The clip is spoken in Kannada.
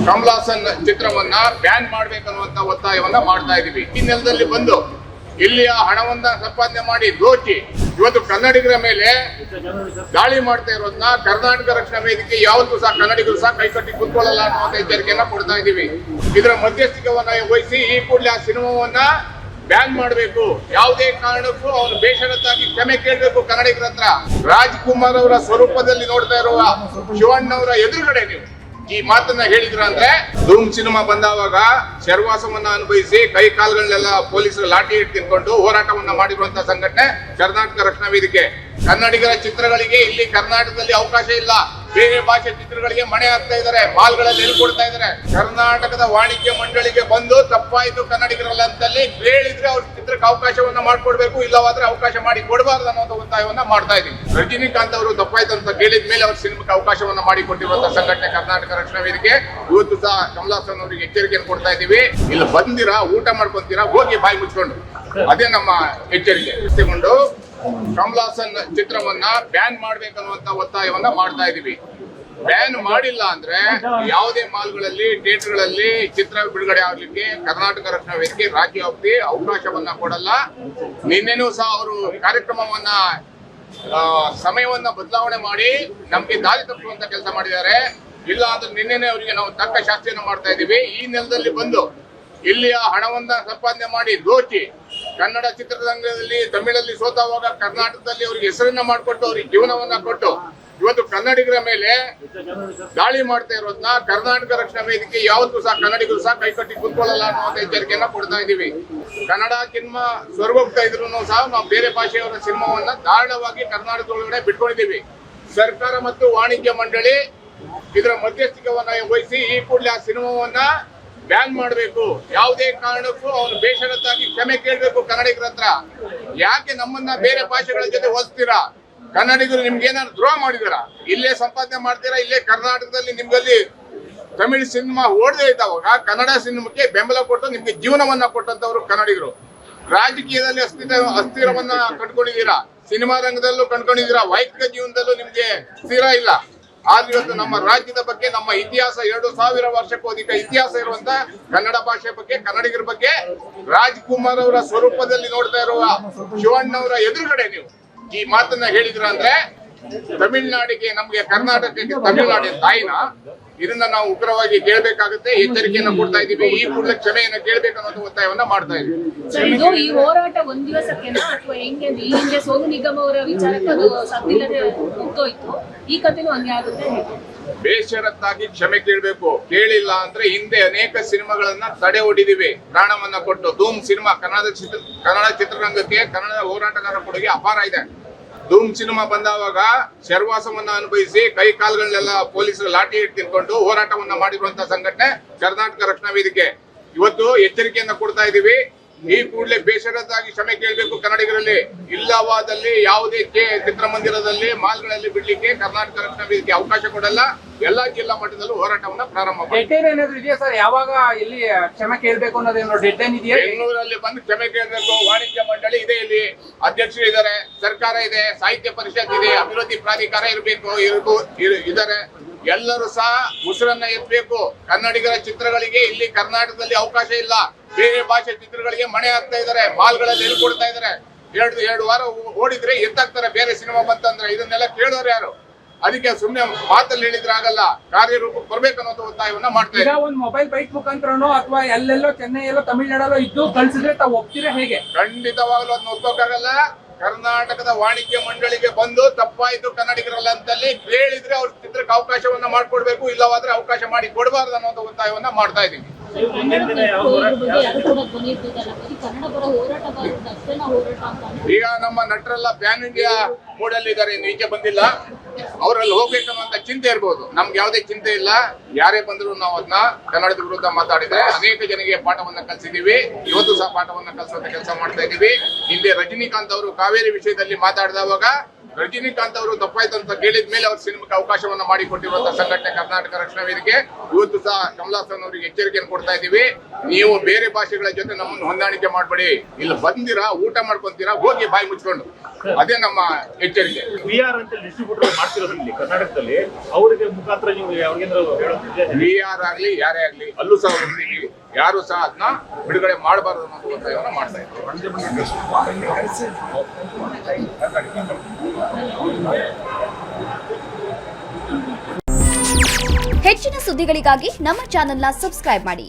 ಕಮಲಾಸನ್ ಚಿತ್ರವನ್ನ ಬ್ಯಾನ್ ಮಾಡ್ಬೇಕನ್ನುವಂತ ಒತ್ತಾಯವನ್ನ ಮಾಡ್ತಾ ಇದೀವಿ. ಈ ನೆಲದಲ್ಲಿ ಬಂದು ಇಲ್ಲಿಯ ಹಣವನ್ನ ಸಂಪಾದನೆ ಮಾಡಿ ದೋಚಿ ಇವತ್ತು ಕನ್ನಡಿಗರ ಮೇಲೆ ದಾಳಿ ಮಾಡ್ತಾ ಇರೋದನ್ನ ಕರ್ನಾಟಕ ರಕ್ಷಣಾ ವೇದಿಕೆ ಯಾವತ್ತೂ ಸಹ ಕನ್ನಡಿಗರು ಸಹ ಕೈಕಟ್ಟಿ ಕುತ್ಕೊಳ್ಳಲ್ಲ ಅನ್ನುವಂತ ಎಚ್ಚರಿಕೆಯನ್ನ ಕೊಡ್ತಾ ಇದೀವಿ. ಇದರ ಮಧ್ಯಸ್ಥಿಕೆವನ್ನ ವಹಿಸಿ ಈ ಕೂಡಲೇ ಆ ಸಿನಿಮಾವನ್ನ ಬ್ಯಾನ್ ಮಾಡಬೇಕು. ಯಾವುದೇ ಕಾರಣಕ್ಕೂ ಅವರು ಬೇಷರತ್ತಾಗಿ ಕ್ಷಮೆ ಕೇಳಬೇಕು ಕನ್ನಡಿಗರ ಹತ್ರ. ರಾಜ್ಕುಮಾರ್ ಅವರ ಸ್ವರೂಪದಲ್ಲಿ ನೋಡ್ತಾ ಇರುವ ಶಿವಣ್ಣವರ ಎದುರುಗಡೆ ನೀವು ಈ ಮಾತನ್ನ ಹೇಳಿದ್ರ ಅಂದ್ರೆ ಧೂಮ್ ಸಿನಿಮಾ ಬಂದಾವಾಗ ಶರ್ವಾಸವನ್ನ ಅನುಭವಿಸಿ ಕೈ ಕಾಲುಗಳನ್ನೆಲ್ಲ ಪೊಲೀಸರು ಲಾಠಿ ಇಟ್ಟು ತಿನ್ಕೊಂಡು ಹೋರಾಟವನ್ನ ಮಾಡಿರುವಂತಹ ಸಂಘಟನೆ ಕರ್ನಾಟಕ ರಕ್ಷಣಾ ವೇದಿಕೆ. ಕನ್ನಡಿಗರ ಚಿತ್ರಗಳಿಗೆ ಇಲ್ಲಿ ಕರ್ನಾಟಕದಲ್ಲಿ ಅವಕಾಶ ಇಲ್ಲ. ಬೇರೆ ಭಾಷೆ ಚಿತ್ರಗಳಿಗೆ ಮಣೆ ಹಾಕ್ತಾ ಇದ್ದಾರೆ, ಮಾಲ್ಗಳಲ್ಲಿ ಎಲ್ಕೊಡ್ತಾ ಇದ್ದಾರೆ. ಕರ್ನಾಟಕದ ವಾಣಿಜ್ಯ ಮಂಡಳಿಗೆ ಬಂದು ತಪ್ಪಾಯ್ತು ಕನ್ನಡಿಗರಲ್ಲ ಅಂತಲ್ಲಿ ಹೇಳಿದ್ರೆ ಅವ್ರ ಚಿತ್ರಕ್ಕೆ ಅವಕಾಶವನ್ನ ಮಾಡ್ಕೊಡ್ಬೇಕು, ಇಲ್ಲವಾದ್ರೆ ಅವಕಾಶ ಮಾಡಿ ಕೊಡಬಾರ್ದು ಅನ್ನೋ ಒತ್ತಾಯವನ್ನ ಮಾಡ್ತಾ ಇದೀವಿ. ರಜನಿಕಾಂತ್ ಅವರು ತಪ್ಪಾಯ್ತು ಅಂತ ಕೇಳಿದ ಮೇಲೆ ಅವ್ರ ಸಿನಿಮಾಕ್ಕೆ ಅವಕಾಶವನ್ನ ಮಾಡಿ ಕೊಟ್ಟಿರುವಂತಹ ಸಂಘಟನೆ ಕರ್ನಾಟಕ ರಕ್ಷಣಾ ವೇದಿಕೆ. ಇವತ್ತು ಸಹ ಕಮಲಾಸನ್ ಅವರಿಗೆ ಎಚ್ಚರಿಕೆಯನ್ನು ಕೊಡ್ತಾ ಇದೀವಿ. ಇಲ್ಲಿ ಬಂದಿರಾ, ಊಟ ಮಾಡ್ಕೊಂತೀರಾ, ಹೋಗಿ ಬಾಯಿ ಮುಚ್ಕೊಂಡು, ಅದೇ ನಮ್ಮ ಎಚ್ಚರಿಕೆ. ತಗೊಂಡು ಕಮಲಾಸನ್ ಚಿತ್ರವನ್ನ ಬ್ಯಾನ್ ಮಾಡ್ಬೇಕನ್ನುವಂತ ಒತ್ತಾಯವನ್ನ ಮಾಡ್ತಾ ಇದೀವಿ. ಬ್ಯಾನ್ ಮಾಡಿಲ್ಲ ಅಂದ್ರೆ ಯಾವುದೇ ಮಾಲ್ಗಳಲ್ಲಿ, ಥಿಯೇಟರ್ಗಳಲ್ಲಿ ಚಿತ್ರ ಬಿಡುಗಡೆ ಆಗ್ಲಿಕ್ಕೆ ಕರ್ನಾಟಕ ರಕ್ಷಣಾ ವೇದಿಕೆ ರಾಜ್ಯ ವ್ಯಾಪ್ತಿ ಅವಕಾಶವನ್ನ ಕೊಡಲ್ಲ. ನಿನ್ನೆನೂ ಸಹ ಅವರು ಕಾರ್ಯಕ್ರಮವನ್ನ ಸಮಯವನ್ನ ಬದಲಾವಣೆ ಮಾಡಿ ನಮ್ಗೆ ದಾರಿ ತಪ್ಪುವಂತ ಕೆಲಸ ಮಾಡಿದ್ದಾರೆ. ಇಲ್ಲ ಅಂದ್ರೆ ನಿನ್ನೆನೆ ಅವರಿಗೆ ನಾವು ತಕ್ಕ ಶಾಸ್ತಿಯನ್ನ ಮಾಡ್ತಾ ಇದೀವಿ. ಈ ನೆಲದಲ್ಲಿ ಬಂದು ಇಲ್ಲಿಯ ಹಣವನ್ನ ಸಂಪಾದನೆ ಮಾಡಿ ದೋಚಿ ಕನ್ನಡ ಚಿತ್ರರಂಗದಲ್ಲಿ ತಮಿಳಲ್ಲಿ ಸೋತಾವಾಗ ಕರ್ನಾಟಕದಲ್ಲಿ ಅವ್ರಿಗೆ ಹೆಸರನ್ನ ಮಾಡಿಕೊಟ್ಟು ಅವ್ರಿಗೆ ಜೀವನವನ್ನ ಕೊಟ್ಟು ಇವತ್ತು ಕನ್ನಡಿಗರ ಮೇಲೆ ದಾಳಿ ಮಾಡ್ತಾ ಇರೋದನ್ನ ಕರ್ನಾಟಕ ರಕ್ಷಣಾ ವೇದಿಕೆ ಯಾವತ್ತೂ ಸಹ ಕನ್ನಡಿಗರು ಸಹ ಕೈಕಟ್ಟಿ ಕುತ್ಕೊಳ್ಳಲ್ಲ ಅನ್ನುವಂತ ಎಚ್ಚರಿಕೆಯನ್ನ ಕೊಡ್ತಾ ಇದೀವಿ. ಕನ್ನಡ ಸಿನಿಮಾ ಸ್ವರ್ಗೋಗ್ತಾ ಇದ್ರು ಸಹ ನಾವು ಬೇರೆ ಭಾಷೆಯವರ ಸಿನಿಮಾವನ್ನ ದಾರುಣವಾಗಿ ಕರ್ನಾಟಕದೊಳಗಡೆ ಬಿಟ್ಕೊಂಡಿದೀವಿ. ಸರ್ಕಾರ ಮತ್ತು ವಾಣಿಜ್ಯ ಮಂಡಳಿ ಇದರ ಮಧ್ಯಸ್ಥಿಕೆವನ್ನ ವಹಿಸಿ ಈ ಕೂಡಲೇ ಆ ಸಿನಿಮಾವನ್ನ ಬ್ಯಾನ್ ಮಾಡಬೇಕು. ಯಾವುದೇ ಕಾರಣಕ್ಕೂ ಅವ್ರು ಬೇಷರತ್ತಾಗಿ ಕ್ಷಮೆ ಕೇಳಬೇಕು ಕನ್ನಡಿಗರ ಹತ್ರ. ಯಾಕೆ ನಮ್ಮನ್ನ ಬೇರೆ ಭಾಷೆಗಳ ಜೊತೆ ಹೋಲಿಸ್ತೀರಾ? ಕನ್ನಡಿಗರು ನಿಮ್ಗೆ ಏನಾದ್ರು ದ್ರೋಹ ಮಾಡಿದಾರ? ಇಲ್ಲೇ ಸಂಪಾದನೆ ಮಾಡ್ತೀರಾ, ಇಲ್ಲೇ ಕರ್ನಾಟಕದಲ್ಲಿ ನಿಮ್ಗಲ್ಲಿ ತಮಿಳ್ ಸಿನಿಮಾ ಓಡದೇ ಇದ್ದಾವಾಗ ಕನ್ನಡ ಸಿನಿಮಾಕ್ಕೆ ಬೆಂಬಲ ಕೊಟ್ಟು ನಿಮ್ಗೆ ಜೀವನವನ್ನ ಕೊಟ್ಟಂತವ್ರು ಕನ್ನಡಿಗರು. ರಾಜಕೀಯದಲ್ಲಿ ಅಸ್ಥಿರವನ್ನ ಕಂಡುಕೊಂಡಿದ್ದೀರಾ, ಸಿನಿಮಾ ರಂಗದಲ್ಲೂ ಕಂಡುಕೊಂಡಿದ್ದೀರಾ, ವೈಯಕ್ತಿಕ ಜೀವನದಲ್ಲೂ ನಿಮ್ಗೆ ಸ್ಥಿರ ಇಲ್ಲ. ಆದ್ರೆ ಇವತ್ತು ನಮ್ಮ ರಾಜ್ಯದ ಬಗ್ಗೆ, ನಮ್ಮ ಇತಿಹಾಸ 2000 ವರ್ಷಕ್ಕೂ ಅಧಿಕ ಇತಿಹಾಸ ಇರುವಂತ ಕನ್ನಡ ಭಾಷೆ ಬಗ್ಗೆ, ಕನ್ನಡಿಗರ ಬಗ್ಗೆ ರಾಜ್ಕುಮಾರ್ ಅವರ ಸ್ವರೂಪದಲ್ಲಿ ನೋಡ್ತಾ ಇರುವ ಶಿವಣ್ಣವರ ಎದುರುಗಡೆ ನೀವು ಈ ಮಾತನ್ನ ಹೇಳಿದ್ರ ಅಂದ್ರೆ ತಮಿಳ್ನಾಡಿಗೆ, ನಮ್ಗೆ ಕರ್ನಾಟಕಕ್ಕೆ ತಮಿಳ್ನಾಡಿನ ತಾಯಿನ, ಇದನ್ನ ನಾವು ಉಗ್ರವಾಗಿ ಕೇಳಬೇಕಾಗುತ್ತೆ. ಎಚ್ಚರಿಕೆಯನ್ನ ಕೊಡ್ತಾ ಇದೀವಿ. ಈ ಕೂಡಲೇ ಕ್ಷಮೆಯನ್ನ ಕೇಳಬೇಕು ಅನ್ನೋದು ಒತ್ತಾಯವನ್ನ ಮಾಡ್ತಾ ಇದೀವಿ. ಈ ಹೋರಾಟ ಒಂದ್ ದಿವಸಕ್ಕೆನಾ ಅಥವಾ ಹೆಂಗೆ? ಈ ಹಿಂದೆ ಸೋನು ನಿಗಮ್ ಅವರ ವಿಚಾರಕ್ಕೆ ಅದು ಸದ್ದಿಲ್ಲದೆ ಮುಗ್ದೋಯ್ತು, ಈ ಕಥೆನೂ ಹಂಗೆ ಆಗುತ್ತೆ? ಬೇಷರತ್ತಾಗಿ ಕ್ಷಮೆ ಕೇಳಬೇಕು. ಕೇಳಿಲ್ಲ ಅಂದ್ರೆ ಹಿಂದೆ ಅನೇಕ ಸಿನಿಮಾಗಳನ್ನ ತಡೆ ಹೊಡಿದೀವಿ ಪ್ರಾಣವನ್ನ ಕೊಟ್ಟು. ಧೂಮ್ ಸಿನಿಮಾ ಕನ್ನಡ ಚಿತ್ರರಂಗಕ್ಕೆ ಕನ್ನಡ ಹೋರಾಟಗಾರರ ಕೊಡುಗೆ ಅಪಾರ ಇದೆ. ಧೂಮ್ ಸಿನಿಮಾ ಬಂದಾವಾಗ ಶರ್ವಾಸವನ್ನ ಅನುಭವಿಸಿ ಕೈ ಕಾಲುಗಳನ್ನೆಲ್ಲ ಪೊಲೀಸರು ಲಾಠಿ ಇಟ್ಟು ತಿನ್ಕೊಂಡು ಹೋರಾಟವನ್ನ ಮಾಡಿರುವಂತಹ ಸಂಘಟನೆ ಕರ್ನಾಟಕ ರಕ್ಷಣಾ ವೇದಿಕೆ. ಇವತ್ತು ಎಚ್ಚರಿಕೆಯನ್ನ ಕೊಡ್ತಾ ಇದೀವಿ. ಈ ಕೂಡಲೇ ಬೇಷರತ್ತಾಗಿ ಕ್ಷಮೆ ಕೇಳಬೇಕು ಕನ್ನಡಿಗರಲ್ಲಿ. ಇಲ್ಲವಾದಲ್ಲಿ ಯಾವುದೇ ಚಿತ್ರಮಂದಿರದಲ್ಲಿ, ಮಾಲ್ಗಳಲ್ಲಿ ಬಿಡ್ಲಿಕ್ಕೆ ಕರ್ನಾಟಕ ರಕ್ಷಣಾ ವೇದಿಕೆ ಅವಕಾಶ ಕೊಡಲ್ಲ. ಎಲ್ಲಾ ಜಿಲ್ಲಾ ಮಟ್ಟದಲ್ಲೂ ಹೋರಾಟವನ್ನ ಪ್ರಾರಂಭ ಇದೆಯಾ ಸರ್? ಯಾವಾಗ ಇಲ್ಲಿ ಕ್ಷಮೆ ಕೇಳಬೇಕು ಅನ್ನೋದೇನೋ ಡೆಡ್ಲೈನ್ ಇದೆಯಾ? ಬೆಂಗಳೂರಲ್ಲಿ ಬಂದು ಕ್ಷಮೆ ಕೇಳಬೇಕು. ವಾಣಿಜ್ಯ ಮಂಡಳಿ ಇದೆ, ಇಲ್ಲಿ ಅಧ್ಯಕ್ಷರು ಇದ್ದಾರೆ, ಸರ್ಕಾರ ಇದೆ, ಸಾಹಿತ್ಯ ಪರಿಷತ್ ಇದೆ, ಅಭಿವೃದ್ಧಿ ಪ್ರಾಧಿಕಾರ ಇದ್ದಾರೆ. ಎಲ್ಲರೂ ಸಹ ಉಸಿರನ್ನ ಎತ್ತಬೇಕು. ಕನ್ನಡಿಗರ ಚಿತ್ರಗಳಿಗೆ ಇಲ್ಲಿ ಕರ್ನಾಟಕದಲ್ಲಿ ಅವಕಾಶ ಇಲ್ಲ. ಬೇರೆ ಭಾಷೆ ಚಿತ್ರಗಳಿಗೆ ಮಣೆ ಹಾಕ್ತಾ ಇದ್ದಾರೆ, ಮಾಲ್ಗಳಲ್ಲಿ ಎಲ್ಕೊಡ್ತಾ ಇದ್ದಾರೆ. ಎರಡು ವಾರ ಓಡಿದ್ರೆ ಎತ್ತಾಗ್ತಾರೆ ಬೇರೆ ಸಿನಿಮಾ ಬಂತಂದ್ರೆ. ಇದನ್ನೆಲ್ಲ ಕೇಳೋರು ಯಾರು? ಅದಕ್ಕೆ ಸುಮ್ನೆ ಮಾತಲ್ಲಿ ಹೇಳಿದ್ರೆ ಆಗಲ್ಲ, ಕಾರ್ಯರೂಪಕ್ಕೆ ಬರ್ಬೇಕನ್ನೋದು ಒತ್ತಾಯವನ್ನ ಮಾಡ್ತಾ ಇದ್ದಾರೆ. ಒಂದು ಮೊಬೈಲ್ ಬೈಕ್ ಮುಖಾಂತರನೋ ಅಥವಾ ಎಲ್ಲೆಲ್ಲೋ ಚೆನ್ನೈಯಲ್ಲೋ ತಮಿಳ್ನಾಡಲ್ಲೋ ಇದ್ದು ಕಳ್ಸಿದ್ರೆ ತಾವು ಒಪ್ತೀರಾ ಹೇಗೆ? ಖಂಡಿತವಾಗ್ಲೂ ಅದನ್ನ ಒಪ್ಪೋಕ್ಕಾಗಲ್ಲ. ಕರ್ನಾಟಕದ ವಾಣಿಜ್ಯ ಮಂಡಳಿಗೆ ಬಂದು ತಪ್ಪಾಯ್ತು ಕನ್ನಡಿಗರಲ್ಲ ಅಂತಲ್ಲಿ ಹೇಳಿದ್ರೆ ಅವ್ರ ಚಿತ್ರಕ್ಕೆ ಅವಕಾಶವನ್ನ ಮಾಡ್ಕೊಡ್ಬೇಕು, ಇಲ್ಲವಾದ್ರೆ ಅವಕಾಶ ಮಾಡಿ ಕೊಡಬಾರ್ದು ಅನ್ನೋದು ಒತ್ತಾಯವನ್ನ ಮಾಡ್ತಾ ಇದೀವಿ. ಈಗ ನಮ್ಮ ನಟರೆಲ್ಲ ಪ್ಯಾನ್ ಇಂಡಿಯಾ ಮೂಡಲ್ಲಿ ಇದ್ದಾರೆ, ಇನ್ನು ಈಚೆ ಬಂದಿಲ್ಲ. ಅವರಲ್ಲಿ ಹೋಗ್ಬೇಕನ್ನುವಂತ ಚಿಂತೆ ಇರ್ಬೋದು. ನಮ್ಗೆ ಯಾವುದೇ ಚಿಂತೆ ಇಲ್ಲ. ಯಾರೇ ಬಂದ್ರು ನಾವು ಅದನ್ನ ಕನ್ನಡದ ವಿರುದ್ಧ ಮಾತಾಡಿದ್ರೆ ಅನೇಕ ಜನರಿಗೆ ಪಾಠವನ್ನ ಕಲಿಸಿದೀವಿ. ಇವತ್ತು ಸಹ ಪಾಠವನ್ನ ಕಲಿಸುವಂತ ಕೆಲಸ ಮಾಡ್ತಾ ಇದೀವಿ. ಹಿಂದೆ ರಜನಿಕಾಂತ್ ಅವರು ಕಾವೇರಿ ವಿಷಯದಲ್ಲಿ ಮಾತಾಡಿದವಾಗ ರಜನಿಕಾಂತ್ ಅವರು ತಪ್ಪಾಯ್ತು ಅಂತ ಕೇಳಿದ ಮೇಲೆ ಅವ್ರ ಸಿನಿಮಾಕ್ಕೆ ಅವಕಾಶವನ್ನ ಮಾಡಿಕೊಟ್ಟಿರುವಂತಹ ಸಂಘಟನೆ ಕರ್ನಾಟಕ ರಕ್ಷಣಾ ವೇದಿಕೆ. ಇವತ್ತು ಸಹ ಕಮಲಾಸನ್ ಅವರಿಗೆ ಎಚ್ಚರಿಕೆಯನ್ನು ಕೊಡ್ತಾ ಇದ್ದೀವಿ, ನೀವು ಬೇರೆ ಭಾಷೆಗಳ ಜೊತೆ ನಮ್ಮನ್ನು ಹೊಂದಾಣಿಕೆ ಮಾಡಬೇಡಿ. ಇಲ್ಲಿ ಬಂದಿರಾ, ಊಟ ಮಾಡ್ಕೊಂತೀರಾ, ಹೋಗಿ ಬಾಯಿ ಮುಚ್ಕೊಂಡು. ಅದೇ ನಮ್ಮ ಎಚ್ಚರಿಕೆ. VR ಅಂತ ಡಿಸ್ಟ್ರಿಬ್ಯೂಟರ್ ಮಾಡ್ತಿರೋದ್ರಲ್ಲಿ ಕರ್ನಾಟಕದಲ್ಲಿ ಅವರಿಗೆ ಮುಖಾಂತರ ನೀವು ಅವ್ರಿಗೇನಾದ್ರು ಹೇಳೋದಿದೆ? VR ಆಗ್ಲಿ ಯಾರೇ ಆಗ್ಲಿ ಅಲ್ಲೂ ಸಹ ಹೋಗ್ತೀವಿ, ಯಾರು ಸಹ ಅದನ್ನ ಬಿಡುಗಡೆ ಮಾಡಬಾರದು ಅನ್ನೋ ಒತ್ತಾಯವನ್ನು ಮಾಡ್ತಾ ಇದ್ದೀವಿ. ಹೆಚ್ಚಿನ ಸುದ್ದಿಗಳಿಗಾಗಿ ನಮ್ಮ ಚಾನೆಲ್ನ ಸಬ್ಸ್ಕ್ರೈಬ್ ಮಾಡಿ.